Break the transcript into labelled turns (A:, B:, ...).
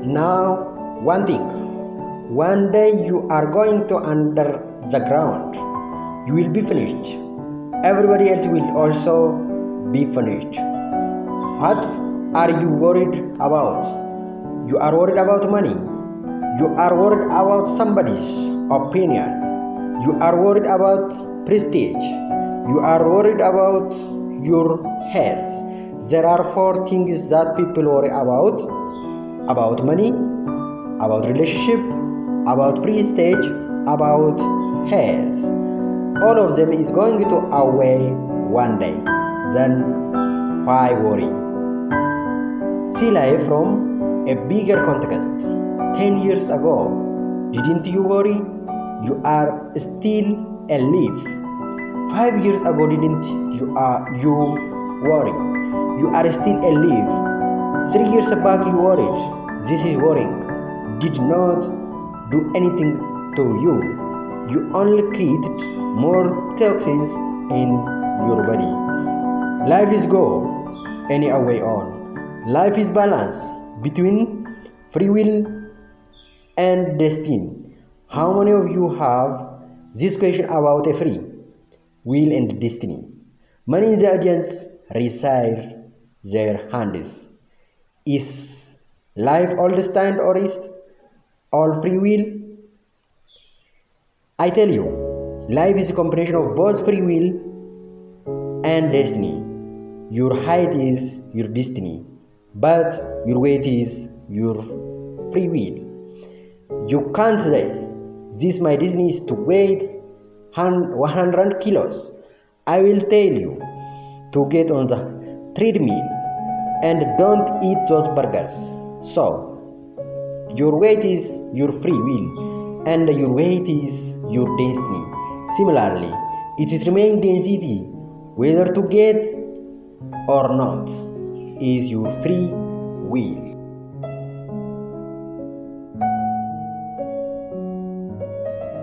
A: Now, one thing. One day you are going to under the ground. You will be finished. Everybody else will also be finished. What are you worried about? You are worried about money. You are worried about somebody's opinion. You are worried about prestige. You are worried about your health. There are four things that people worry about money, about relationship, about prestige, about health. All of them is going to away one day. Then why worry? See life from a bigger context. 10 years ago, didn't you worry? You are still alive. 5 years ago, didn't you worry? You are still alive. 3 years back, you worried. This is worrying. Did not do anything to you. You only created more toxins in your body. Life is go any way on. Life is balance between free will and destiny. How many of you have this question about a free will and destiny? Many in the audience raise their hands. Is life all destined or is all free will? I tell you, life is a combination of both free will and destiny. Your height is your destiny, but your weight is your free will. You can't say, this my destiny is to weigh 100 kilos. I will tell you to get on the treadmill and don't eat those burgers. So, your weight is your free will and your weight is your destiny. Similarly, it is remaining density, whether to get or not, is your free will.